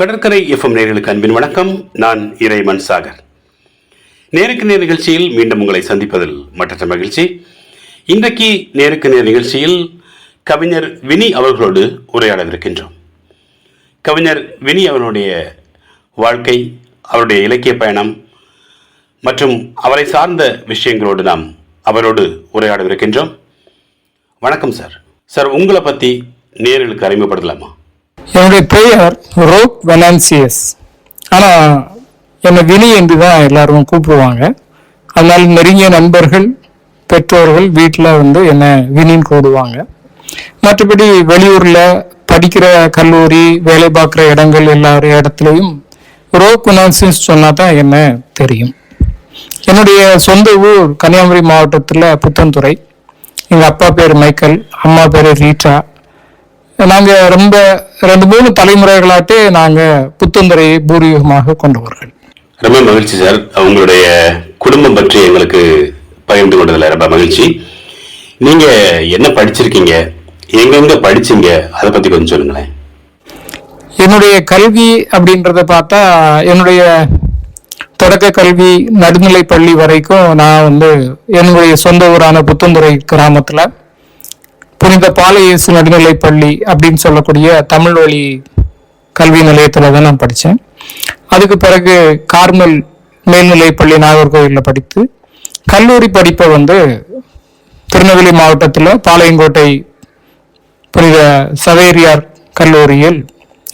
கடற்கரை எஃப்எம் நேயர்களுக்கு அன்பின் வணக்கம். நான் இறைமன் சாகர். நேருக்கு நேர் நிகழ்ச்சியில் மீண்டும் உங்களை சந்திப்பதில் மற்றற்ற மகிழ்ச்சி. இன்றைக்கு நேருக்கு நேர் நிகழ்ச்சியில் கவிஞர் வினி அவர்களோடு உரையாடவிருக்கின்றோம். கவிஞர் வினி அவர்களுடைய வாழ்க்கை, அவருடைய இலக்கிய பயணம் மற்றும் அவரை சார்ந்த விஷயங்களோடு நாம் அவரோடு உரையாடவிருக்கின்றோம். வணக்கம் சார். சார், உங்களை பற்றி நேயர்களுக்கு அறிமுகப்படுத்தலாமா? என்னுடைய பெயர் ரோக் வெனான்சியஸ். ஆனால் என்னை வினி என்று தான் எல்லாரும் கூப்பிடுவாங்க. அதனால நெருங்கிய நண்பர்கள், பெற்றோர்கள் வீட்டில் என்னை வினின்னு கூடுவாங்க. மற்றபடி வெளியூரில் படிக்கிற கல்லூரி, வேலை பார்க்குற இடங்கள் இடத்துலையும் ரோக் வெனான்சியஸ் சொன்னால் தான் என்ன தெரியும். என்னுடைய சொந்த ஊர் கன்னியாகுமரி மாவட்டத்தில் புத்தன்துறை. எங்கள் அப்பா பேர் மைக்கேல், அம்மா பேர் ரீட்டா. நாங்கள் ரொம்ப 2-3 தலைமுறைகளாட்டே நாங்கள் புத்தந்துறையை பூர்வீகமாக கொண்டவர்கள். ரொம்ப மகிழ்ச்சி சார். உங்களுடைய குடும்பம் பற்றி எங்களுக்கு பகிர்ந்து கொண்டதில் ரொம்ப மகிழ்ச்சி. நீங்க என்ன படிச்சிருக்கீங்க, எங்கெங்க படிச்சீங்க, அதை பத்தி கொஞ்சம் சொல்லுங்களேன். என்னுடைய கல்வி அப்படின்றத பார்த்தா, என்னுடைய தொடக்க கல்வி நடுநிலை பள்ளி வரைக்கும் நான் என்னுடைய சொந்த ஊரான புத்தந்துறை கிராமத்தில் புனித பாலயேசு நடுநிலை பள்ளி அப்படின்னு சொல்லக்கூடிய தமிழ் வழி கல்வி நிலையத்தில் தான் நான் படித்தேன். அதுக்கு பிறகு கார்மல் மேல்நிலை பள்ளி நாகர்கோவிலில் படித்து கல்லூரி படிப்பை திருநெல்வேலி மாவட்டத்தில் பாளையங்கோட்டை புனித சவேரியார் கல்லூரியில்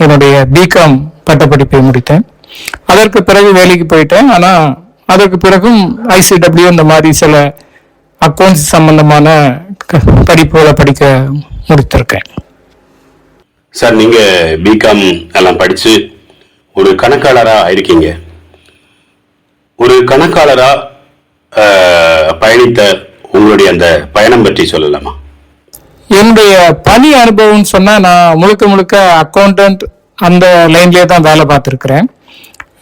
என்னுடைய பிகாம் பட்டப்படிப்பை முடித்தேன். அதற்கு பிறகு வேலைக்கு போயிட்டேன். ஆனால் அதற்கு பிறகும் ICW இந்த மாதிரி சில அக்கௌண்ட்ஸ் சம்பந்தமான படிப்புகளை படிக்க முடித்திருக்கேன். சார், நீங்க பிகாம் எல்லாம் படிச்சு ஒரு கணக்காளரா இருக்கீங்க. ஒரு கணக்காளரா பயணித்த உங்களுடைய அந்த பயணம் பற்றி சொல்லலாமா? என்னுடைய பணி அனுபவம் சொன்னா, நான் முழுக்க அக்கௌண்டன்ட் அந்த லைன்லயே தான் வேலை பார்த்துருக்கிறேன்.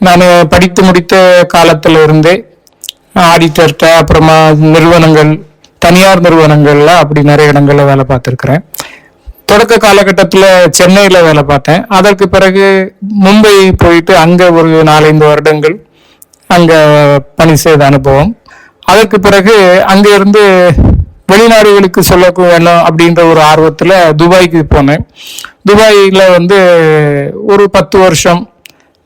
நான் படித்து முடித்த காலத்துல இருந்தே ஆடிட்டர்கிட்ட, அப்புறமா நிறுவனங்கள், தனியார் நிறுவனங்கள்ல அப்படி நிறைய இடங்கள்ல வேலை பார்த்துருக்கிறேன். தொடக்க காலகட்டத்தில் சென்னையில வேலை பார்த்தேன். அதற்கு பிறகு மும்பை போயிட்டு அங்க ஒரு 4-5 வருடங்கள் அங்க பணி செய்த அனுபவம். அதற்கு பிறகு அங்க இருந்து வெளிநாடுகளுக்கு சொல்ல வேணும் அப்படின்ற ஒரு ஆர்வத்துல துபாய்க்கு போனேன். துபாயில ஒரு 10 வருஷம்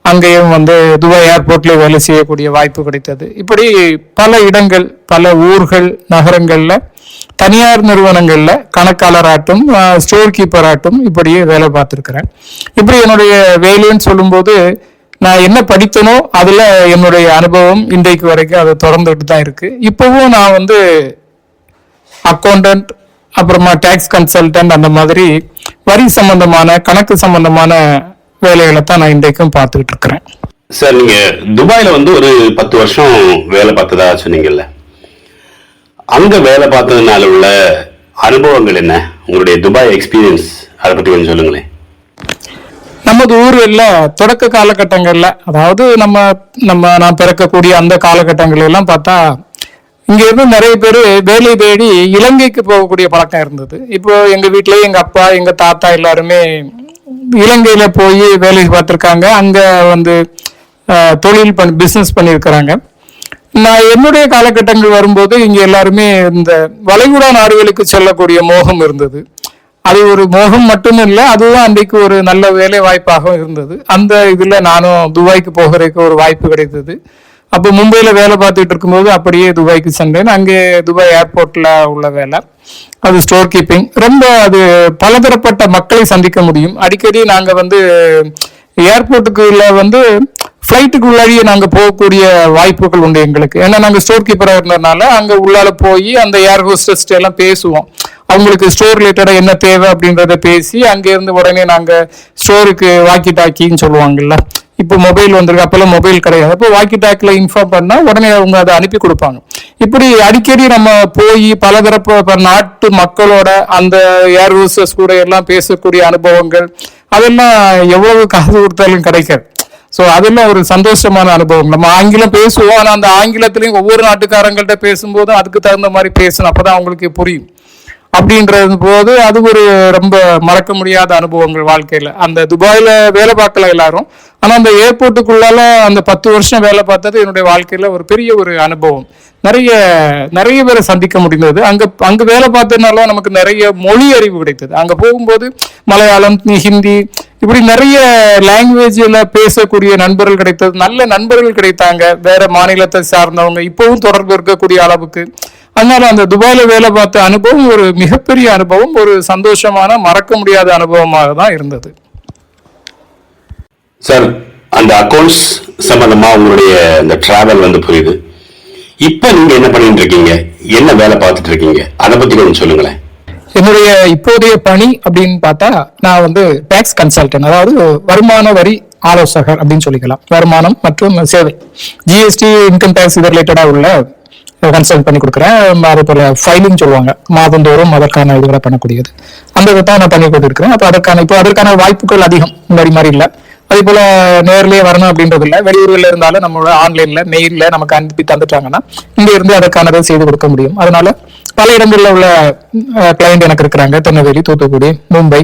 அங்கேயும் துபாய் ஏர்போர்ட்ல வேலை செய்யக்கூடிய வாய்ப்பு கிடைத்தது. இப்படி பல இடங்கள், பல ஊர்கள், நகரங்கள்ல தனியார் நிறுவனங்கள்ல கணக்காளராட்டும், ஸ்டோர் கீப்பராட்டும் இப்படியே வேலை பார்த்துருக்கிறேன். இப்படி என்னுடைய வேலைன்னு சொல்லும்போது, நான் என்ன படித்தனோ அதுல என்னுடைய அனுபவம் இன்றைக்கு வரைக்கும் அதை தொடர்ந்துட்டு தான் இருக்கு. இப்பவும் நான் அக்கௌண்டன்ட், அப்புறமா டேக்ஸ் கன்சல்டன்ட், அந்த மாதிரி வரி சம்பந்தமான, கணக்கு சம்பந்தமான வேலைகளை தான் நான் இன்றைக்கும் பார்த்துக்கிட்டு இருக்கிறேன். சார், நீங்க துபாயில ஒரு 10 வருஷம் வேலை பார்த்ததா சொன்னீங்கல்ல, அங்க வேலை பார்த்ததுனால உள்ள அனுபவங்கள் என்ன? உங்களுடைய துபாய் எக்ஸ்பீரியன்ஸ், அதை பத்தி கொஞ்சம் சொல்லுங்களேன். நமது ஊர்ல தொடக்க காலகட்டங்கள்ல, அதாவது நான் பிறக்கக்கூடிய அந்த காலகட்டங்கள் எல்லாம் பார்த்தா, இங்க இருந்து நிறைய பேர் வேலை தேடி இலங்கைக்கு போகக்கூடிய பழக்கம் இருந்தது. இப்போ எங்க வீட்லயே எங்க அப்பா, எங்க தாத்தா எல்லாருமே இலங்கையில போய் வேலை பார்த்திருக்காங்க. அங்க தொழில் பிசினஸ் பண்ணியிருக்கிறாங்க. நான் என்னுடைய காலகட்டங்கள் வரும்போது இங்க எல்லாருமே இந்த வளைகுடா நாடுகளுக்கு செல்லக்கூடிய மோகம் இருந்தது. அது ஒரு மோகம் மட்டும் இல்லை, அதுதான் அன்றைக்கு ஒரு நல்ல வேலை வாய்ப்பாக இருந்தது. அந்த இதுல நானும் துபாய்க்கு போகிறதுக்கு ஒரு வாய்ப்பு கிடைத்தது. அப்போ மும்பையில வேலை பார்த்துட்டு இருக்கும்போது அப்படியே துபாய்க்கு சென்றேன். அங்கே துபாய் ஏர்போர்ட்ல உள்ள வேலை, அது ஸ்டோர் கீப்பிங். ரொம்ப அது பலதரப்பட்ட மக்களை சந்திக்க முடியும். அடிக்கடி நாங்க ஏர்போர்ட்டுக்குள்ள ஃப்ளைட்டுக்கு உள்ளாடியே நாங்க போகக்கூடிய வாய்ப்புகள் உண்டு எங்களுக்கு. ஏன்னா நாங்க ஸ்டோர் கீப்பரா இருந்ததுனால அங்க உள்ளால போய் அந்த ஏர் ஹோஸ்டஸ் எல்லாம் பேசுவோம். அவங்களுக்கு ஸ்டோர் ரிலேட்டடா என்ன தேவை அப்படின்றத பேசி அங்க இருந்து உடனே நாங்க ஸ்டோருக்கு வாக்கி டாக்கின்னு சொல்லுவாங்கல்ல, இப்போ மொபைல் வந்திருக்கு, அப்பெல்லாம் மொபைல் கிடையாது. அப்போ வாக்கி டாக்கில் இன்ஃபார்ம் பண்ணா உடனே அவங்க அதை அனுப்பி கொடுப்பாங்க. இப்படி அடிக்கடி நம்ம போய் பலதரப்பு நாட்டு மக்களோட அந்த ஏர் ஹோஸ்டஸ் கூட எல்லாம் பேசக்கூடிய அனுபவங்கள், அதெல்லாம் எவ்வளவு காசு கொடுத்தாலும் கிடைக்காது. ஸோ அதெல்லாம் ஒரு சந்தோஷமான அனுபவம். நம்ம ஆங்கிலம் பேசுவோம், ஆனால் அந்த ஆங்கிலத்திலையும் ஒவ்வொரு நாட்டுக்காரங்கள்ட்ட பேசும்போதும் அதுக்கு தகுந்த மாதிரி பேசணும், அப்போதான் அவங்களுக்கு புரியும். அப்படின்றது போது அது ஒரு ரொம்ப மறக்க முடியாத அனுபவங்கள் வாழ்க்கையில. அந்த துபாயில வேலை பார்க்கல எல்லாரும், ஆனா அந்த ஏர்போர்ட்டுக்குள்ளால அந்த 10 வருஷம் வேலை பார்த்தது என்னுடைய வாழ்க்கையில ஒரு பெரிய ஒரு அனுபவம். நிறைய நிறைய பேரை சந்திக்க முடிந்தது. அங்க வேலை பார்த்ததுனால நமக்கு நிறைய மொழி அறிவு கிடைத்தது. அங்க போகும்போது மலையாளம், ஹிந்தி, இப்படி நிறைய லாங்குவேஜ்ல பேசக்கூடிய நண்பர்கள் கிடைத்தது. நல்ல நண்பர்கள் கிடைத்தாங்க, வேற மாநிலத்தை சார்ந்தவங்க, இப்பவும் தொடர்பு இருக்கக்கூடிய அளவுக்கு. அதனால அந்த துபாயில வேலை பார்த்த அனுபவம் ஒரு மிகப்பெரிய அனுபவம், ஒரு சந்தோஷமான மறக்க முடியாத அனுபவமாக தான் இருந்தது. சார், அந்த அக்கௌண்ட்ஸ் சம்பந்தமா உங்களுடைய அந்த டிராவல் புரியுது. இப்ப நீங்க என்ன பண்ணிட்டு இருக்கீங்க, என்ன வேலை பார்த்துட்டு இருக்கீங்க, அதை பத்தி கொஞ்சம் சொல்லுங்களேன். என்னுடைய இப்போதைய பணி அப்படின்னு பார்த்தா, நான் டாக்ஸ் கன்சல்டன்ட், அதாவது வருமான வரி ஆலோசகர் அப்படின்னு சொல்லிக்கலாம். வருமானம் மற்றும் சேவை, ஜிஎஸ்டி, இன்கம் டேக்ஸ் இது ரிலேட்டடா உள்ள கன்சல்ட் பண்ணி கொடுக்குறேன். அதே போல ஃபைலிங் சொல்லுவாங்க, மாதந்தோறும் அதற்கான இதுகளை பண்ணக்கூடியது, அந்த இதை தான் நான் பண்ணி கொடுத்துருக்கிறேன். அப்போ அதற்கான வாய்ப்புகள் அதிகம், முன்னாடி மாதிரி இல்லை. அதே போல நேர்லயே வரணும் அப்படின்றது இல்லை, வெளியூர்ல இருந்தாலும் நம்மளோட ஆன்லைன்ல மெயில்ல நமக்கு அனுப்பி தந்துட்டாங்கன்னா இங்க இருந்து அதற்கானதை செய்து கொடுக்க முடியும். அதனால பல இடங்கள்ல உள்ள கிளைண்ட் எனக்கு இருக்கிறாங்க. திருநெல்வேலி, தூத்துக்குடி, மும்பை,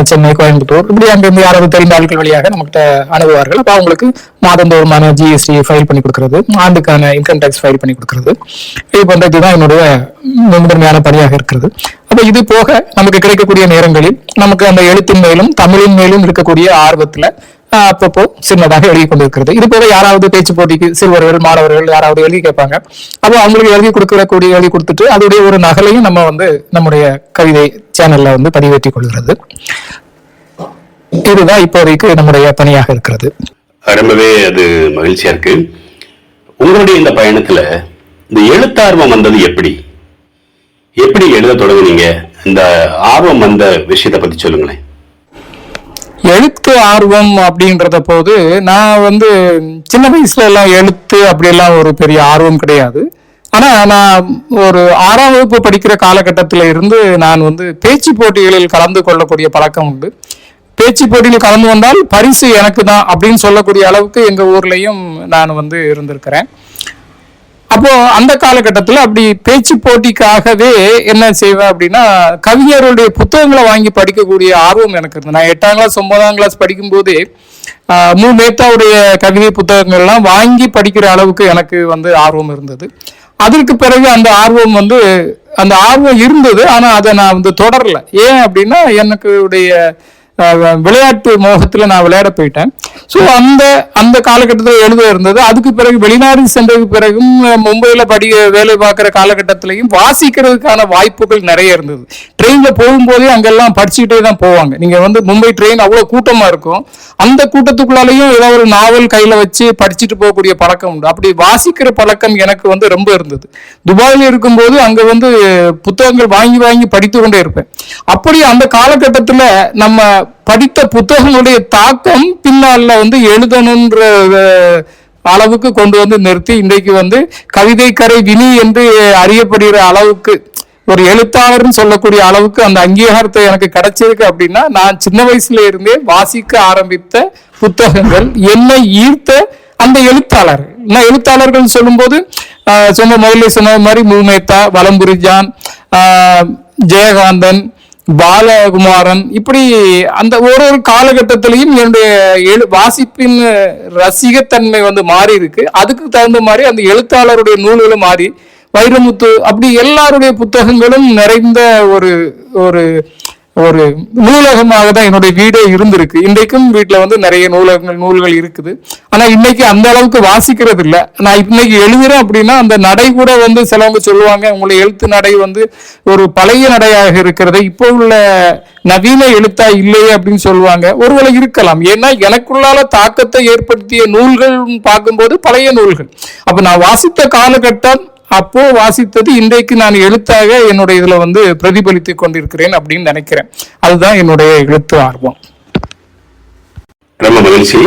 சென்னை, கோயம்புத்தூர், இப்படி அங்கிருந்து யாராவது தெரிந்த ஆட்கள் வழியாக நம்மகிட்ட அணுகுவார்கள். அப்போ அவங்களுக்கு மாதந்தோறுமான ஜிஎஸ்டி ஃபைல் பண்ணி கொடுக்கறது, ஆண்டுக்கான இன்கம் டேக்ஸ் ஃபைல் பண்ணி கொடுக்கறது, இது போன்ற இதுதான் என்னுடைய முதன்மையான பணியாக இருக்கிறது. அப்ப இது போக நமக்கு கிடைக்கக்கூடிய நேரங்களில் நமக்கு அந்த எழுத்தின் மேலும் தமிழின் மேலும் இருக்கக்கூடிய ஆர்வத்துல அப்பப்போ சின்னதாக எழுதி கொண்டிருக்கிறது. இது போக யாராவது பேச்சு போட்டிக்கு சிறுவர்கள், மாணவர்கள் யாராவது எழுதி கேட்பாங்க, அப்போ அவங்களுக்கு எழுதி கொடுத்துட்டு அதோடைய ஒரு நகலையும் நம்ம நம்முடைய கவிதை சேனல்ல பதிவேற்றி கொள்கிறது. இதுதான் இப்போதைக்கு நம்முடைய பணியாக இருக்கிறது. ரொம்பவே அது மகிழ்ச்சியா இருக்கு. உங்களுடைய இந்த பயணத்துல இந்த எழுத்தார்வம் வந்தது எப்படி எழுத தொடங்குனீங்க? இந்த ஆர்வம் வந்த விஷயத்தை பத்தி சொல்லுங்களேன். எழுத்து ஆர்வம் அப்படின்றத போது நான் சின்ன வயசுல எல்லாம் எழுத்து அப்படியெல்லாம் ஒரு பெரிய ஆர்வம் கிடையாது. ஆனா நான் ஒரு 6ஆம் வகுப்பு படிக்கிற காலகட்டத்தில இருந்து நான் பேச்சு போட்டிகளில் கலந்து கொள்ளக்கூடிய பழக்கம் உண்டு. பேச்சு போட்டியில் கலந்து வந்தால் பரிசு எனக்கு தான் அப்படின்னு சொல்லக்கூடிய அளவுக்கு எங்க ஊர்லயும் நான் இருந்திருக்கிறேன். அப்போ அந்த காலகட்டத்தில் அப்படி பேச்சு போட்டிக்காகவே என்ன செய்வேன் அப்படின்னா, கவிஞருடைய புத்தகங்களை வாங்கி படிக்கக்கூடிய ஆர்வம் எனக்கு இருந்தது. நான் 8ஆம் கிளாஸ் 9ஆம் கிளாஸ் படிக்கும் போதே மேத்தாவுடைய கவிதை புத்தகங்கள்லாம் வாங்கி படிக்கிற அளவுக்கு எனக்கு ஆர்வம் இருந்தது. அதற்கு பிறகு அந்த ஆர்வம் இருந்தது, ஆனா அதை நான் தொடரல. ஏன் அப்படின்னா, எனக்கு விளையாட்டு மோகத்துல நான் விளையாட போயிட்டேன். ஸோ அந்த காலகட்டத்தில் எழுத இருந்தது. அதுக்கு பிறகு வெளிநாடு சென்றதுக்கு பிறகும் மும்பையில வேலை பார்க்குற காலகட்டத்திலையும் வாசிக்கிறதுக்கான வாய்ப்புகள் நிறைய இருந்தது. ட்ரெயின்ல போகும்போதே அங்கெல்லாம் படிச்சுக்கிட்டே தான் போவாங்க. நீங்க மும்பை ட்ரெயின் அவ்வளோ கூட்டமா இருக்கும். அந்த கூட்டத்துக்குள்ளாலையும் ஏதாவது ஒரு நாவல் கையில வச்சு படிச்சுட்டு போகக்கூடிய பழக்கம் உண்டு. அப்படி வாசிக்கிற பழக்கம் எனக்கு ரொம்ப இருந்தது. துபாயில் இருக்கும்போது அங்க புத்தகங்கள் வாங்கி வாங்கி படித்து கொண்டே இருப்பேன். அப்படி அந்த காலகட்டத்துல நம்ம படித்த புத்தகங்களுடைய தாக்கம் பின்னால எழுதணுன்ற அளவுக்கு கொண்டு நிறுத்தி இன்றைக்கு கவிதை கரை வினி என்று அறியப்படுகிற அளவுக்கு ஒரு எழுத்தாளர்னு சொல்லக்கூடிய அளவுக்கு அந்த அங்கீகாரத்தை எனக்கு கிடைச்சிருக்கு. அப்படின்னா நான் சின்ன வயசுல இருந்தே வாசிக்க ஆரம்பித்த புத்தகங்கள் என்னை ஈர்த்த அந்த எழுத்தாளர்கள் சொல்லும்போது முதல்ல சொன்ன மாதிரி முல்மேத்தா, வலம்புரி ஜான், ஜெயகாந்தன், பாலகுமாரன், இப்படி அந்த ஒரு காலகட்டத்திலையும் என்னுடைய வாசிப்பின் ரசிகத்தன்மை மாறி இருக்கு. அதுக்கு தகுந்த மாதிரி அந்த எழுத்தாளருடைய நூல்களும் மாறி, வைரமுத்து, அப்படி எல்லாருடைய புத்தகங்களும் நிறைந்த ஒரு ஒரு ஒரு நூலகமாக தான் என்னுடைய வீடே இருந்திருக்கு. இன்றைக்கும் வீட்டுல நிறைய நூல்கள் இருக்குது. ஆனா இன்னைக்கு அந்த அளவுக்கு வாசிக்கிறது இல்லை. நான் இன்னைக்கு எழுதுறேன் அப்படின்னா அந்த நடை கூட சிலவங்க சொல்லுவாங்க, உங்களுடைய எழுத்து நடை ஒரு பழைய நடையாக இருக்கிறது, இப்போ உள்ள நவீன எழுத்தா இல்லையே அப்படின்னு சொல்லுவாங்க. ஒருவேளை இருக்கலாம். ஏன்னா எனக்குள்ளால தாக்கத்தை ஏற்படுத்திய நூல்கள் பார்க்கும்போது பழைய நூல்கள். அப்ப நான் வாசித்த காலகட்டம் அப்போ வாசித்தது இன்றைக்கு நான் எழுத்தாக என்னுடைய இதுல பிரதிபலித்துக் கொண்டிருக்கிறேன் அப்படின்னு நினைக்கிறேன். அதுதான் என்னுடைய எழுத்து ஆர்வம். ரொம்ப மகிழ்ச்சி.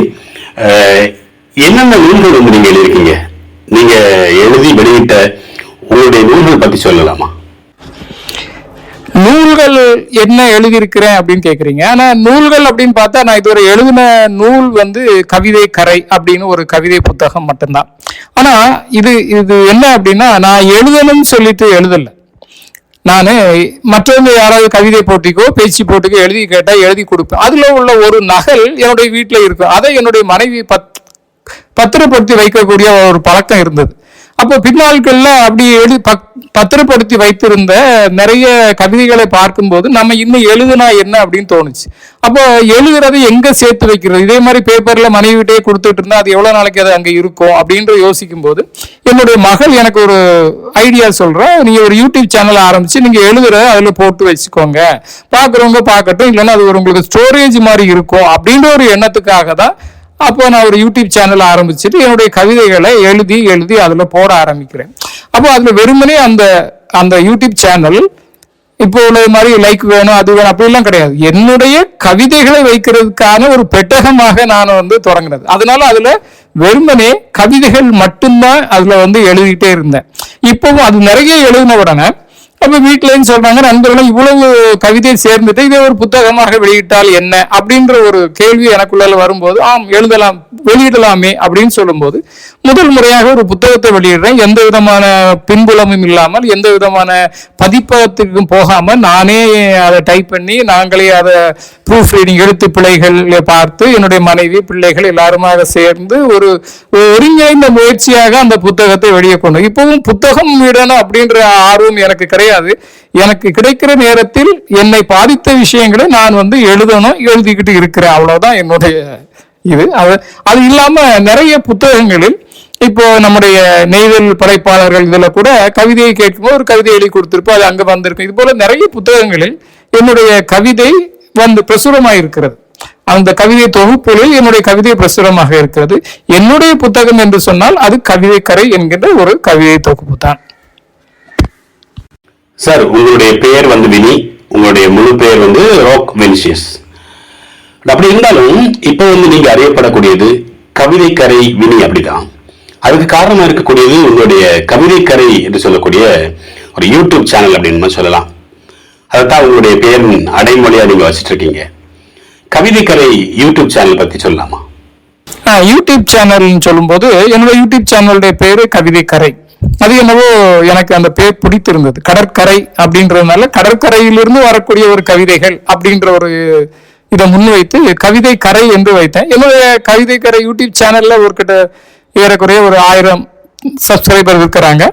என்னென்ன நூல்கள் நீங்க எழுதிருக்கீங்க? நீங்க எழுதி வெளியிட்ட உங்களுடைய நூல்கள் பத்தி சொல்லலாமா? நூல்கள் என்ன எழுதியிருக்கிறேன் அப்படின்னு கேக்குறீங்க. ஆனா நூல்கள் அப்படின்னு பார்த்தா நான் இதுவரை எழுதின நூல் கவிதை கரை அப்படின்னு ஒரு கவிதை புத்தகம் மட்டும்தான். ஆனா இது என்ன அப்படின்னா, நான் எழுதணும்னு சொல்லிட்டு எழுதல. நான் மற்றவங்க யாராவது கவிதை போட்டிக்கோ பேச்சு போட்டிக்கோ எழுதி கேட்டா எழுதி கொடுப்பேன். அதுல உள்ள ஒரு நகல் என்னுடைய வீட்டில் இருக்கும். அதை என்னுடைய மனைவி பத்திரப்படுத்தி வைக்கக்கூடிய ஒரு பழக்கம் இருந்தது. அப்போ பின்னாட்கள்ல அப்படி பத்திரப்படுத்தி வைத்திருந்த நிறைய கவிதைகளை பார்க்கும்போது நம்ம இன்னும் எழுதுனா என்ன அப்படின்னு தோணுச்சு. அப்போ எழுதுறது எங்க சேர்த்து வைக்கிறது? இதே மாதிரி பேப்பர்ல மனைவிட்டே கொடுத்துட்டு இருந்தா அது எவ்வளவு நாளைக்கு அது அங்க இருக்கும் அப்படின்ற யோசிக்கும் போது என்னுடைய மகள் எனக்கு ஒரு ஐடியா சொல்றேன், நீங்க ஒரு யூடியூப் சேனல் ஆரம்பிச்சு நீங்க எழுதுற அதுல போட்டு வச்சுக்கோங்க, பாக்குறவங்க பார்க்கட்டும், இல்லைன்னா அது உங்களுக்கு ஸ்டோரேஜ் மாதிரி இருக்கும் அப்படின்ற ஒரு எண்ணத்துக்காக தான் அப்போ நான் ஒரு யூடியூப் சேனல் ஆரம்பிச்சுட்டு என்னுடைய கவிதைகளை எழுதி எழுதி அதுல போட ஆரம்பிக்கிறேன். அப்போ அதுல வெறுமனே அந்த யூடியூப் சேனல் இப்போ உள்ள மாதிரி லைக் வேணும் அது வேணும் அப்படிலாம் கிடையாது. என்னுடைய கவிதைகளை வைக்கிறதுக்கான ஒரு பெட்டகமாக நான் தொடங்கினது. அதனால அதுல வெறுமனே கவிதைகள் மட்டும்தான் அதுல எழுதிக்கிட்டே இருந்தேன். இப்பவும் அது நிறைய எழுதின உடனே அப்ப வீட்டுலன்னு சொல்றாங்க, நண்பர்களும் இவ்வளவு கவிதை சேர்ந்துட்டு இதை ஒரு புத்தகமாக வெளியிட்டால் என்ன அப்படின்ற ஒரு கேள்வி எனக்குள்ள வரும்போது, ஆம் எழுதலாம் வெளியிடலாமே அப்படின்னு சொல்லும்போது முதல் முறையாக ஒரு புத்தகத்தை வெளியிடுறேன். எந்த விதமான பின்புலமும் இல்லாமல், எந்த விதமான பதிப்பகத்துக்கும் போகாமல் நானே அதை டைப் பண்ணி நாங்களே அதை ப்ரூஃப் ரீடிங் எழுத்து பிழைகள் பார்த்து என்னுடைய மனைவி பிள்ளைகள் எல்லாருமாக சேர்ந்து ஒரு ஒருங்கிணைந்த முயற்சியாக அந்த புத்தகத்தை வெளியே கொண்டு. இப்பவும் புத்தகம் விடணும் அப்படின்ற ஆர்வம் எனக்கு கிடையாது. எனக்கு கிடைக்கிற நேரத்தில் என்னை பாதித்த விஷயங்களை நான் எழுதணும், எழுதிக்கிட்டு இருக்கிறேன். அவ்வளவுதான் என்னுடைய இது. அது இல்லாம நிறைய புத்தகங்களில் இப்போ நம்முடைய நெய்தல் படைப்பாளர்கள் இதுல கூட கவிதையை கேட்கும்போது ஒரு கவிதை எழுதி கொடுத்திருப்போம், அது அங்க வந்திருக்கு. இது போல நிறைய புத்தகங்களில் என்னுடைய கவிதை பிரசுரமாக இருக்கிறது. அந்த கவிதை தொகுப்புகளில் என்னுடைய கவிதை பிரசுரமாக இருக்கிறது. என்னுடைய புத்தகம் என்று சொன்னால் அது கவிதை கரை என்கின்ற ஒரு கவிதை தொகுப்பு தான். சார், உங்களுடைய பெயர் வினி, உங்களுடைய முழு பெயர் ராக் வெனிசியஸ். அப்படி இருந்தாலும் இப்ப நீங்க அறியப்படக்கூடியது கவிதை கரை வினி அப்படிதான். அதுக்கு காரணமா இருக்கக்கூடியது உங்களுடைய கவிதை கரை என்று சொல்லக்கூடிய ஒரு யூடியூப் சேனல் அப்படின்னு சொல்லலாம். அதைத்தான் உங்களுடைய பெயரின் அடைமொழியா நீங்க வச்சிட்டு இருக்கீங்க. கவிதை கரை யூடியூப் சேனல் பத்தி சொல்லலாமா? யூடியூப் சேனல் சொல்லும் போது என்னோட யூடியூப் சேனலுடைய பேரு கவிதை கரை. அது என்னவோ எனக்கு அந்த பேர் பிடித்திருந்தது. கடற்கரை அப்படின்றதுனால கடற்கரையிலிருந்து வரக்கூடிய ஒரு கவிதைகள் அப்படின்ற ஒரு இதை முன்வைத்து கவிதை கரை என்று வைத்தேன். என்னுடைய கவிதை கரை யூடியூப் சேனல்ல ஒரு ஏறக்குறைய ஒரு 1000 சப்ஸ்கிரைபர் இருக்கிறாங்க.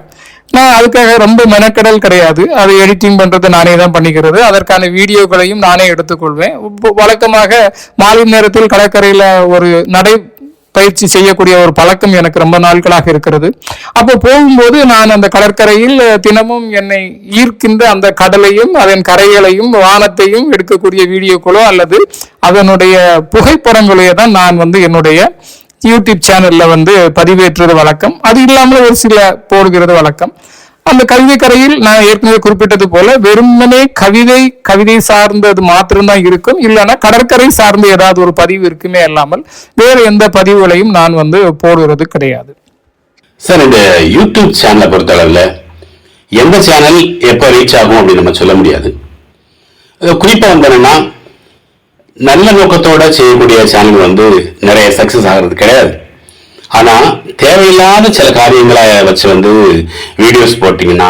நான் அதுக்காக ரொம்ப மெனக்கடல் கிடையாது. அதை எடிட்டிங் பண்றது நானே தான் பண்ணிக்கிறது. அதற்கான வீடியோக்களையும் நானே எடுத்துக்கொள்வேன். வழக்கமாக மாலை நேரத்தில் கடற்கரையில ஒரு நடை பயிற்சி செய்யக்கூடிய ஒரு பழக்கம் எனக்கு ரொம்ப நாட்களாக இருக்கிறது. அப்போ போகும்போது நான் அந்த கடற்கரையில் தினமும் என்னை ஈர்க்கின்ற அந்த கடலையும் அதன் கரைகளையும் வானத்தையும் எடுக்கக்கூடிய வீடியோக்களோ அல்லது அதனுடைய புகைப்படங்களையோ தான் நான் என்னுடைய யூடியூப் சேனல்ல பதிவேற்றுவது வழக்கம். அது இல்லாமல் ஒரு சில போடுகிறது வழக்கம். அந்த கவிதை கரையில் நான் ஏற்கனவே குறிப்பிட்டது போல வெறுமனே கவிதை சார்ந்தது மாத்திரம்தான் இருக்கும். இல்லைன்னா கடற்கரை சார்ந்த ஏதாவது ஒரு பதிவு இருக்குமே இல்லாமல் வேறு எந்த பதிவுகளையும் நான் போடுறது கிடையாது. சார், இந்த யூடியூப் சேனலை பொறுத்த அளவுல எந்த சேனல் எப்ப ரீச் ஆகும் அப்படின்னு நம்ம சொல்ல முடியாது. குறிப்பா என்னன்னா நல்ல நோக்கத்தோட செய்யக்கூடிய சேனல் நிறைய சக்சஸ் ஆகிறது கிடையாது. ஆனா தேவையில்லாத சில காரியங்களை வச்சு வீடியோஸ் போட்டீங்கன்னா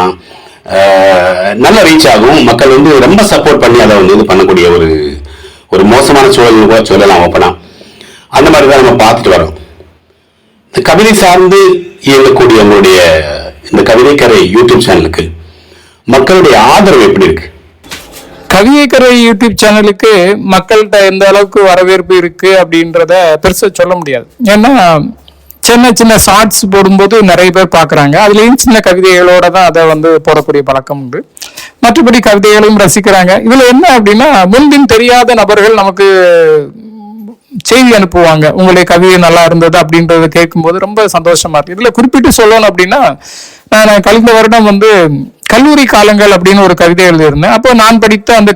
நல்ல ரீச் ஆகும். மக்கள் ரொம்ப சப்போர்ட் பண்ணி அதை இது பண்ணக்கூடிய ஒரு மோசமான சூழல் சொல்லலாம் ஓப்பனா. அந்த மாதிரி தான் நம்ம பார்த்துட்டு வரோம். இந்த கவிதை சார்ந்து இயங்கக்கூடிய உங்களுடைய இந்த கவிதைக்கரை யூடியூப் சேனலுக்கு மக்களுடைய ஆதரவு எப்படி இருக்கு? கவிதைக்கரை யூடியூப் சேனலுக்கு மக்கள்கிட்ட எந்த அளவுக்கு வரவேற்பு இருக்கு அப்படின்றத பெருசா சொல்ல முடியாது. ஏன்னா சின்ன சின்ன ஷார்ட்ஸ் போடும்போது நிறைய பேர் பார்க்குறாங்க. அதுலேயும் சின்ன கவிதைகளோட தான் அதை போடக்கூடிய பழக்கம் உண்டு. மற்றபடி கவிதைகளையும் ரசிக்கிறாங்க. இதுல என்ன அப்படின்னா முன்பின் தெரியாத நபர்கள் நமக்கு செய்தி அனுப்புவாங்க, உங்களுடைய கவிதை நல்லா இருந்தது அப்படின்றத கேட்கும்போது ரொம்ப சந்தோஷமா இருக்கு. இதுல குறிப்பிட்டு சொல்லணும் அப்படின்னா நான் கழிந்த வருடம் கல்லூரி காலங்கள் அப்படின்னு ஒரு கவிதை எழுதியிருந்தேன். அப்போ நான் படித்த அந்த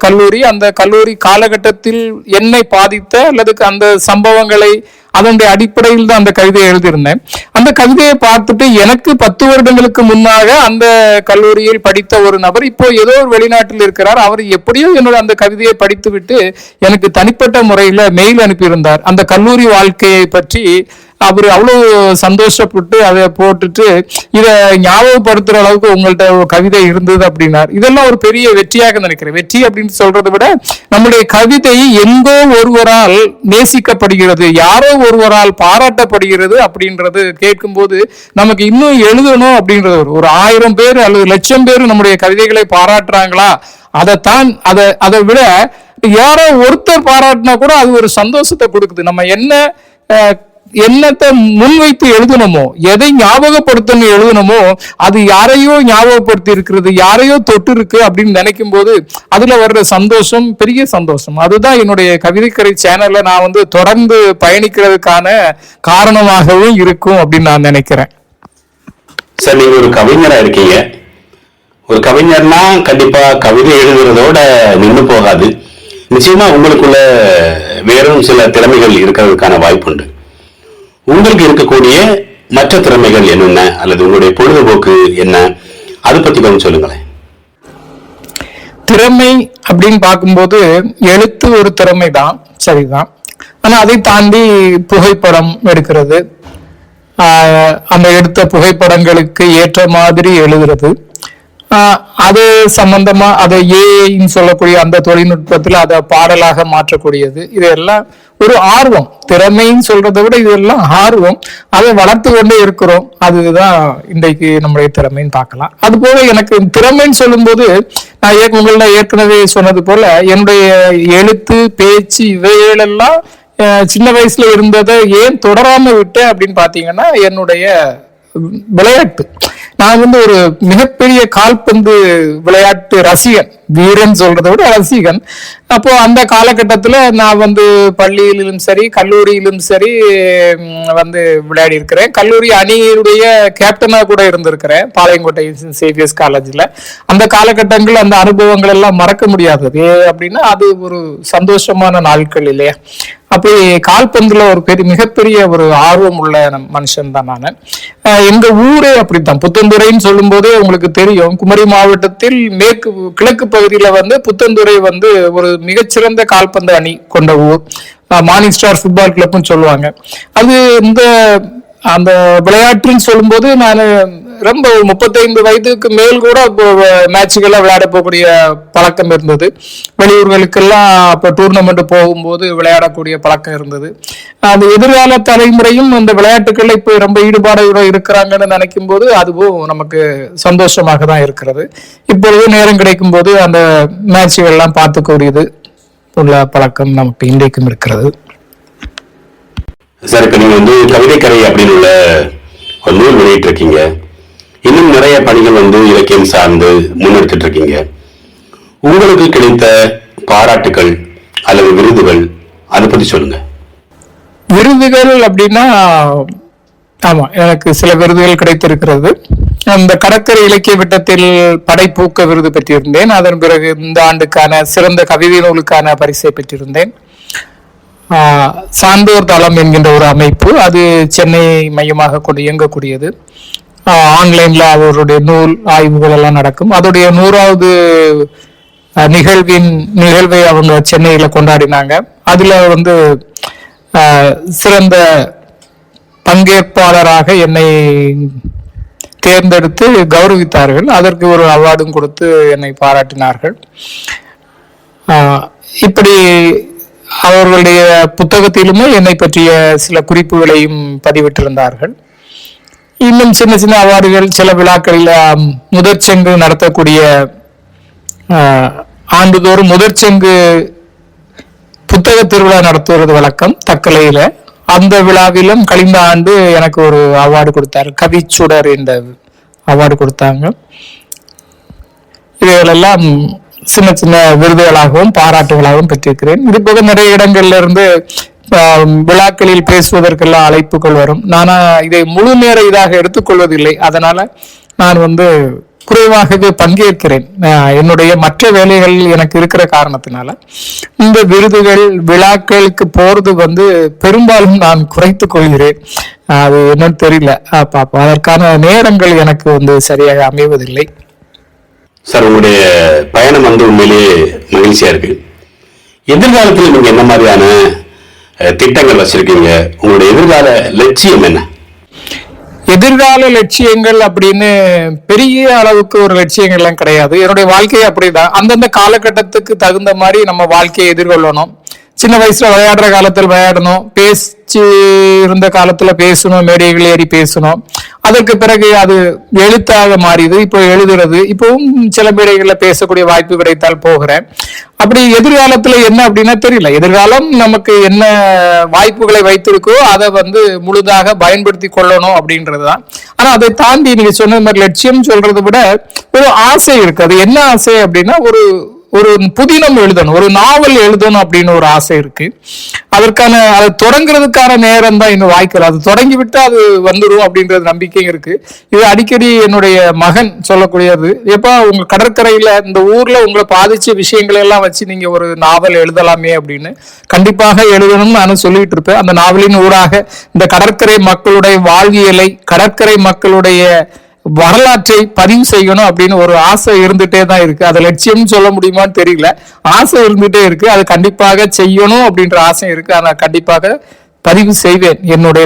கல்லூரி காலகட்டத்தில் என்னை பாதித்த அல்லது அந்த சம்பவங்களை அதனுடைய அடிப்படையில் தான் அந்த கவிதையை எழுதியிருந்தேன். அந்த கவிதையை பார்த்துட்டு எனக்கு 10 வருடங்களுக்கு முன்னாக அந்த கல்லூரியில் படித்த ஒரு நபர் இப்போ ஏதோ ஒரு வெளிநாட்டில் இருக்கிறார். அவர் எப்படியோ என்னோட அந்த கவிதையை படித்து விட்டு எனக்கு தனிப்பட்ட முறையில் மெயில் அனுப்பியிருந்தார். அந்த கல்லூரி வாழ்க்கையை பற்றி அவரு அவ்வளவு சந்தோஷப்பட்டு அதை போட்டுட்டு இதை ஞாபகப்படுத்துற அளவுக்கு உங்கள்ட்ட கவிதை இருந்தது அப்படின்னார். இதெல்லாம் ஒரு பெரிய வெற்றியாக நினைக்கிறேன். வெற்றி அப்படின்னு சொல்றதை விட நம்முடைய கவிதை எங்கோ ஒருவரால் நேசிக்கப்படுகிறது, யாரோ ஒருவரால் பாராட்டப்படுகிறது அப்படின்றது கேட்கும்போது நமக்கு இன்னும் எழுதணும் அப்படின்றது ஒரு 1000 பேர் அல்லது 1,00,000 பேர் நம்முடைய கவிதைகளை பாராட்டுறாங்களா, அதை விட யாரோ ஒருத்தர் பாராட்டினா கூட அது ஒரு சந்தோஷத்தை கொடுக்குது. நம்ம என்னத்தை முன்வைத்து எழுதணுமோ, எதை ஞாபகப்படுத்தணும் எழுதணுமோ, அது யாரையோ ஞாபகப்படுத்தி இருக்கிறது, யாரையோ தொட்டு இருக்கு அப்படின்னு நினைக்கும் போது அதுல வர்ற சந்தோஷம் பெரிய சந்தோஷம். அதுதான் என்னுடைய கவிதைக்கரை சேனல்ல நான் தொடர்ந்து பயணிக்கிறதுக்கான காரணமாகவும் இருக்கும் அப்படின்னு நான் நினைக்கிறேன். சார், நீங்க ஒரு கவிஞரா இருக்கீங்க. ஒரு கவிஞர்னா கண்டிப்பா கவிதை எழுதுறதோட நின்று போகாது. நிச்சயமா உங்களுக்குள்ள வேறும் சில திறமைகள் இருக்கிறதுக்கான வாய்ப்புண்டு. உங்களுக்கு இருக்கக்கூடிய மற்ற திறமைகள் என்னென்ன, அல்லது உங்களுடைய பொழுதுபோக்கு என்ன, அதை பத்தி கொஞ்சம் சொல்லுங்களேன். திறமை அப்படின்னு பார்க்கும்போது எழுத்து ஒரு திறமை தான், சரிதான். ஆனா அதை தாண்டி புகைப்படம் எடுக்கிறது, அந்த எடுத்த புகைப்படங்களுக்கு ஏற்ற மாதிரி எழுதுறது, அது சம்பந்தமா அதை ஏன்னு சொல்லக்கூடிய அந்த தொழில்நுட்பத்தில் அதை பாடலாக மாற்றக்கூடியது, இதெல்லாம் ஒரு ஆர்வம். திறமைன்னு சொல்றதை விட இதெல்லாம் ஆர்வம். அதை வளர்த்து கொண்டே இருக்கிறோம். அதுதான் இன்றைக்கு நம்முடைய திறமைன்னு பார்க்கலாம். அது போல எனக்கு திறமைன்னு சொல்லும்போது நான் உங்கள ஏற்கனவே சொன்னது போல என்னுடைய எழுத்து, பேச்சு இவைகளெல்லாம் சின்ன வயசுல இருந்ததை ஏன் தொடராம விட்டேன் அப்படின்னு பாத்தீங்கன்னா, என்னுடைய விளையாட்டு. நான் ஒரு மிகப்பெரிய கால்பந்து விளையாட்டு ரசிகன், வீரன் சொல்றதை விட ரசிகன். அப்போ அந்த காலகட்டத்துல நான் பள்ளியிலும் சரி கல்லூரியிலும் சரி விளையாடி இருக்கிறேன். கல்லூரி அணியுடைய கேப்டனா கூட இருந்திருக்கிறேன் பாளையங்கோட்டை சேவியர்ஸ் காலேஜ்ல. அந்த காலகட்டங்கள், அந்த அனுபவங்கள் எல்லாம் மறக்க முடியாதது. அப்படின்னா அது ஒரு சந்தோஷமான நாட்கள் இல்லையா. அப்படி கால்பந்துல ஒரு மிகப்பெரிய ஒரு ஆர்வம் உள்ள மனுஷன் தான் நான். எங்க ஊரே அப்படித்தான். புத்தந்துறைன்னு சொல்லும் போதே உங்களுக்கு தெரியும், குமரி மாவட்டத்தில் கிழக்கு பகுதியில புத்தந்துறை ஒரு மிகச்சிறந்த கால்பந்து அணி கொண்ட ஊர். மார்னிங் ஸ்டார் ஃபுட்பால் கிளப்னு சொல்லுவாங்க. அது அந்த விளையாட்டுன்னு சொல்லும்போது நான் ரொம்ப 35 வயதுக்கு மேல் கூட மேட்சுகளை விளையாட போகக்கூடிய பழக்கம் இருந்தது. வெளியூர்களுக்கெல்லாம் அப்போ டூர்னமெண்ட் போகும்போது விளையாடக்கூடிய பழக்கம் இருந்தது. அந்த எதிர்கால தலைமுறையும் அந்த விளையாட்டுக்கள் இப்போ ரொம்ப ஈடுபாடு இருக்கிறாங்கன்னு நினைக்கும் போது அதுவும் நமக்கு சந்தோஷமாக தான் இருக்கிறது. இப்பொழுது நேரம் கிடைக்கும் போது அந்த மேட்சுகள்லாம் பார்த்துக்கூடியது உள்ள பழக்கம் நமக்கு இன்றைக்கும் இருக்கிறது. சார், இப்ப நீங்க கவிதைக்கரை அப்படின்னு உள்ள ஒரு நூல் வெளியிட்டு இருக்கீங்க. இன்னும் நிறைய பணிகள் இலக்கியம் சார்ந்து முன்னெடுத்துட்டு இருக்கீங்க. உங்களுக்கு கிடைத்த பாராட்டுகள் அல்லது விருதுகள், அதை பத்தி சொல்லுங்க. விருதுகள் அப்படின்னா, ஆமா, எனக்கு சில விருதுகள் கிடைத்திருக்கிறது. அந்த கடற்கரை இலக்கிய வட்டத்தில் படைப்பூக்க விருது பெற்றிருந்தேன். அதன் பிறகு இந்த ஆண்டுக்கான சிறந்த கவிதை நூலுக்கான பரிசை பெற்றிருந்தேன். சான்றோர் தளம் என்கின்ற ஒரு அமைப்பு, அது சென்னை மையமாக கொண்டு இயங்கக்கூடியது. ஆன்லைன்ல அவருடைய நூல் ஆய்வுகள் எல்லாம் நடக்கும். அதோடைய 100வது நிகழ்வை அவங்க சென்னையில கொண்டாடினாங்க. அதுல சிறந்த பங்கேற்பாளராக என்னை தேர்ந்தெடுத்து கௌரவித்தார்கள். அதற்கு ஒரு அவார்டும் கொடுத்து என்னை பாராட்டினார்கள். இப்படி அவர்களுடைய புத்தகத்திலுமே என்னை பற்றிய சில குறிப்புகளையும் பதிவிட்டிருந்தார்கள். இன்னும் சின்ன சின்ன அவார்டுகள், சில விழாக்களில் முதற்செங்கு நடத்தக்கூடிய ஆண்டுதோறும் முதற்செங்கு புத்தக திருவிழா நடத்துவது வழக்கம் தக்கலையில. அந்த விழாவிலும் கழிந்த ஆண்டு எனக்கு ஒரு அவார்டு கொடுத்தாரு, கவிச்சுடர் என்ற அவார்டு கொடுத்தாங்க. இவைகளெல்லாம் சின்ன சின்ன விருதுகளாகவும் பாராட்டுகளாகவும் பெற்றிருக்கிறேன். இது போக நிறைய இடங்கள்ல இருந்து விழாக்களில் பேசுவதற்கெல்லாம் அழைப்புகள் வரும். நானா இதை முழு நேர இதாக எடுத்துக்கொள்வதில்லை. அதனால நான் குறைவாகவே பங்கேற்கிறேன். என்னுடைய மற்ற வேலைகள் எனக்கு இருக்கிற காரணத்தினால இந்த விருதுகள் விழாக்களுக்கு போறது பெரும்பாலும் நான் குறைத்து கொள்கிறேன். அது என்னன்னு தெரியல, பாப்பா, அதற்கான நேரங்கள் எனக்கு சரியாக அமைவதில்லை. சார், உங்களுடைய பயணம் உண்மையிலேயே மகிழ்ச்சியா இருக்கு. எதிர்காலத்தில் நீங்க என்ன மாதிரியான திட்டங்கள் வச்சிருக்கீங்க? உங்களுடைய எதிர்கால லட்சியம் என்ன? எதிர்கால லட்சியங்கள் அப்படின்னு பெரிய அளவுக்கு ஒரு லட்சியங்கள்லாம் கிடையாது. என்னுடைய வாழ்க்கையே அப்படிதான். அந்தந்த காலகட்டத்துக்கு தகுந்த மாதிரி நம்ம வாழ்க்கையை எதிர்கொள்ளணும். சின்ன வயசுல விளையாடுற காலத்தில் விளையாடணும், பேச்சு இருந்த காலத்துல பேசணும், மேடைகள் ஏறி பேசணும். அதற்கு பிறகு அது எழுத்தாக மாறியது, இப்போ எழுதுறது, இப்பவும் சில மேடைகள்ல பேசக்கூடிய வாய்ப்பு கிடைத்தால் போகிறேன். அப்படி எதிர்காலத்துல என்ன அப்படின்னா தெரியல. எதிர்காலம் நமக்கு என்ன வாய்ப்புகளை வைத்திருக்கோ அதை முழுதாக பயன்படுத்தி கொள்ளணும் அப்படின்றதுதான். ஆனா அதை தாண்டி நீங்க சொன்ன மாதிரி லட்சியம் சொல்றதை விட ஒரு ஆசை இருக்கு. அது என்ன ஆசை அப்படின்னா ஒரு புதினம் எழுதணும், ஒரு நாவல் எழுதணும் அப்படின்னு ஒரு ஆசை இருக்கு. அதற்கான அதை தொடங்குறதுக்கான நேரம் தான் இன்னும் வாய்க்கல. அது தொடங்கி விட்டு அது வந்துடும் அப்படின்றது நம்பிக்கை இருக்கு. இது அடிக்கடி என்னுடைய மகன் சொல்லக்கூடியது, எப்ப உங்க கடற்கரையில இந்த ஊர்ல உங்களை பாதிச்ச விஷயங்களை எல்லாம் வச்சு நீங்க ஒரு நாவல் எழுதலாமே அப்படின்னு. கண்டிப்பாக எழுதணும்னு நானும் சொல்லிட்டு இருப்பேன். அந்த நாவலின் ஊடாக இந்த கடற்கரை மக்களுடைய வாழ்வியலை, கடற்கரை மக்களுடைய வரலாற்றை பதிவு செய்யணும் அப்படின்னு ஒரு ஆசை இருந்துட்டே தான் இருக்கு. அது லட்சியம் சொல்ல முடியுமான்னு தெரியல, ஆசை இருந்துட்டே இருக்கு. அது கண்டிப்பாக செய்யணும் அப்படின்ற ஆசை இருக்கு. ஆனா கண்டிப்பாக பதிவு செய்வேன்.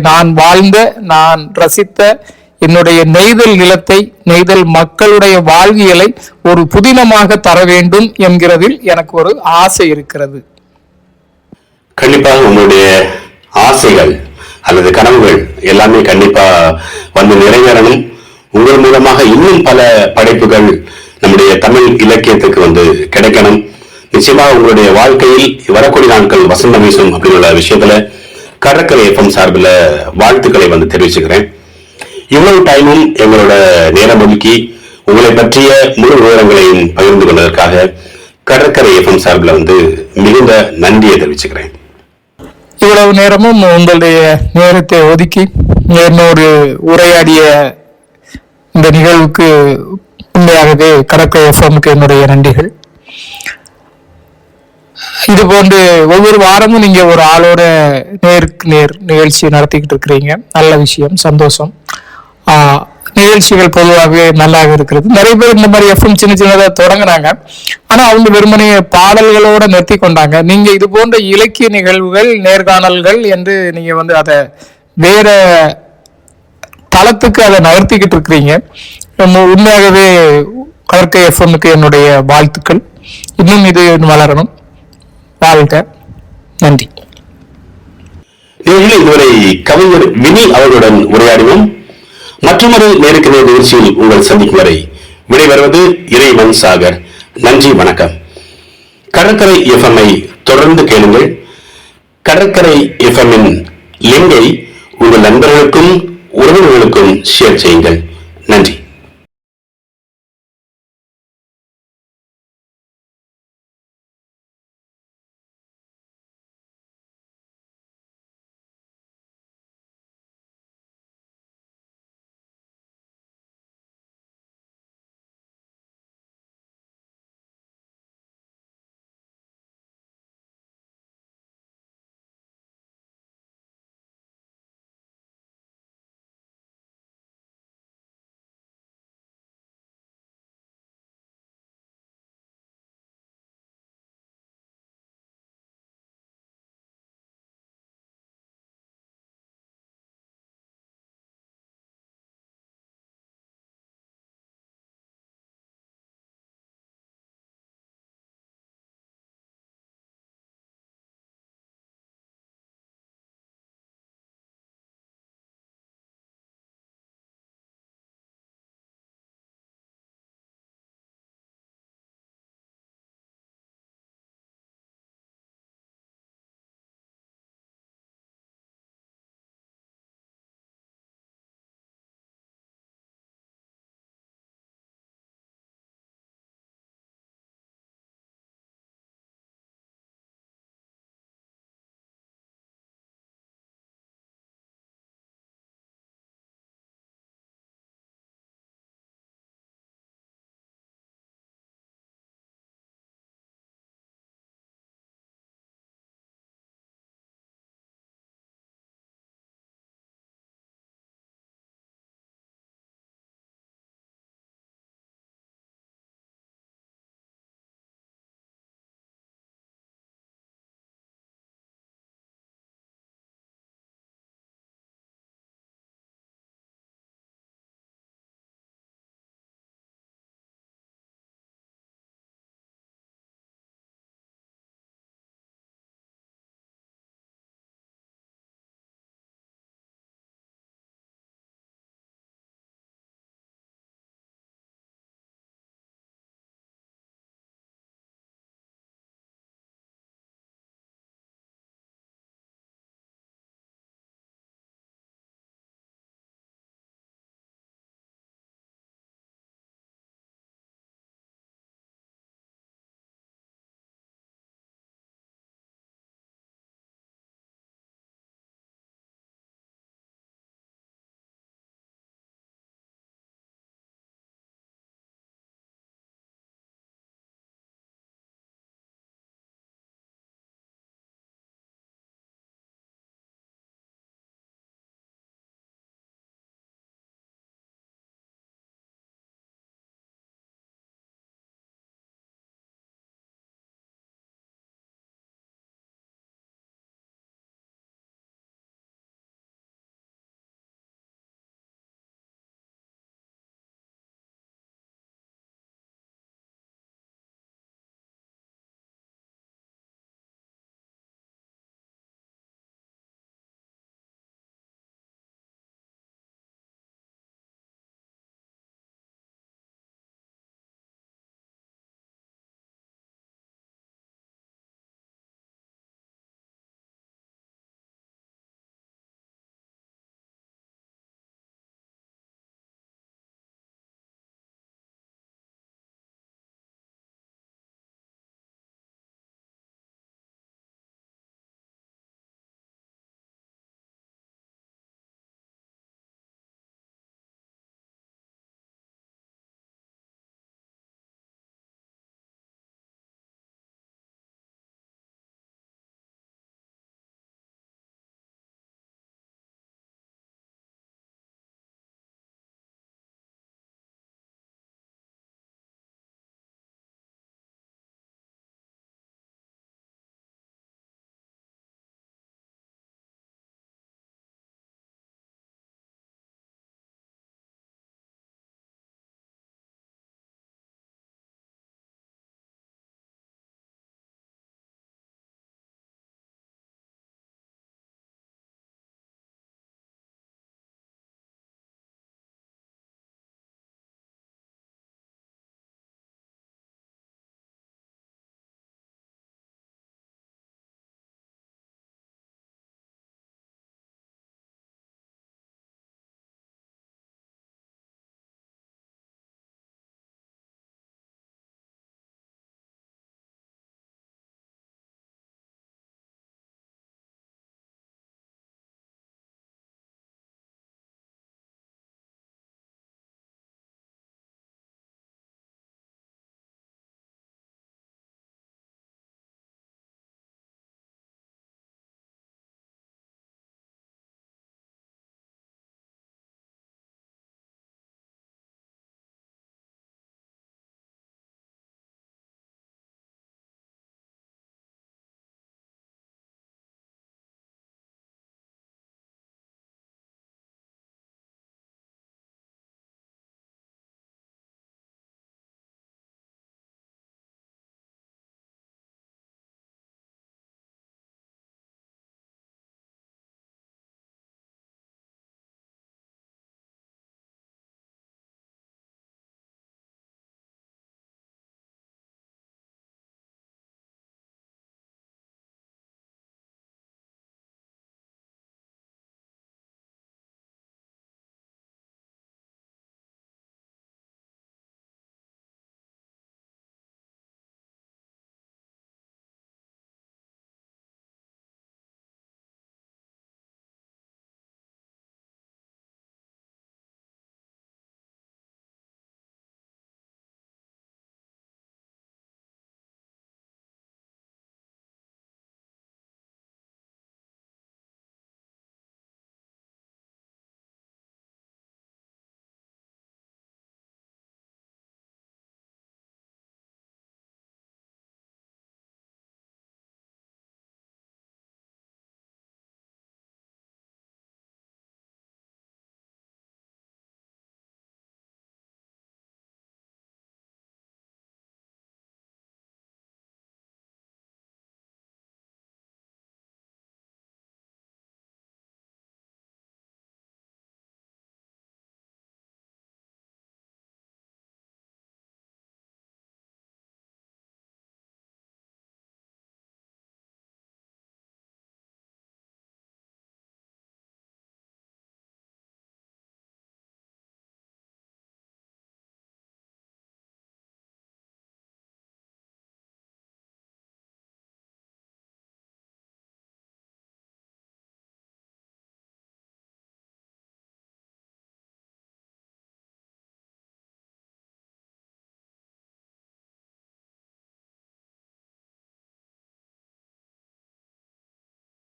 நான் வாழ்ந்த, நான் ரசித்த என்னுடைய நெய்தல் நிலத்தை, நெய்தல் மக்களுடைய வாழ்வியலை ஒரு புதினமாக தர வேண்டும் என்கிறதில் எனக்கு ஒரு ஆசை இருக்கிறது. கண்டிப்பாக உங்களுடைய ஆசைகள் அல்லது கனவுகள் எல்லாமே கண்டிப்பா நிறைவேறணும். உங்கள் மூலமாக இன்னும் பல படைப்புகள் நம்முடைய தமிழ் இலக்கியத்துக்கு கிடைக்கணும். நிச்சயமாக உங்களுடைய வாழ்க்கையில் வரக்கூடிய நாட்கள் வசந்தம் வீசும் அப்படிங்கிற விஷயத்துல கடற்கரை எஃப்எம் சார்பில் வாழ்த்துக்களை தெரிவிச்சுக்கிறேன். இவ்வளவு டைமும் எங்களோட நேரம் ஒதுக்கி உங்களை பற்றிய முழு விவரங்களையும் பகிர்ந்து கொண்டதற்காக கடற்கரை எஃப்எம் சார்பில் மிகுந்த நன்றியை தெரிவிச்சுக்கிறேன். இவ்வளவு நேரமும் உங்களுடைய நேரத்தை ஒதுக்கி என்னோடு உரையாடிய இந்த நிகழ்வுக்கு உண்மையாகவே கடற்கரை எஃப்எம்க்கு என்னுடைய நன்றிகள். இது போன்று ஒவ்வொரு வாரமும் நீங்க ஒரு ஆளோட நேருக்கு நேர் நிகழ்ச்சி நடத்திக்கிட்டு இருக்கிறீங்க. நல்ல விஷயம், சந்தோஷம். நிகழ்ச்சிகள் பொதுவாகவே நல்லாக இருக்கிறது. நிறைய பேர் இந்த மாதிரி எஃப்எம் சின்ன சின்னதாக தொடங்கினாங்க. ஆனா அவங்க வெறுமனே பாடல்களோட நிறுத்தி கொண்டாங்க. நீங்க இது போன்ற இலக்கிய நிகழ்வுகள், நேர்காணல்கள் என்று நீங்க அதை வேற தளத்துக்கு அதை நகர்த்திக்கிட்டு இருக்கிறீங்க. உண்மையாகவே கடற்கரை எஃப்எம்க்கு என்னுடைய வாழ்த்துக்கள். இன்னும் இது வளரணும். வாழ்க. நன்றி. இதுவரை கவிஞர் வினி அவர்களுடன் உரையாடினோம். மற்றொரு நேருக்கு நேர் நிகழ்ச்சியில் உங்கள் சந்திக்கும் வரை விடைபெறுவது இறைவன் சாகர். நன்றி, வணக்கம். கடற்கரை எஃப்எம்ஐ தொடர்ந்து கேளுங்கள். கடற்கரை எஃப்எம்மின் லிங்கை உங்கள் நண்பர்களுக்கும் உறவினர்களுக்கும் ஷேர் செய்யுங்கள். நன்றி.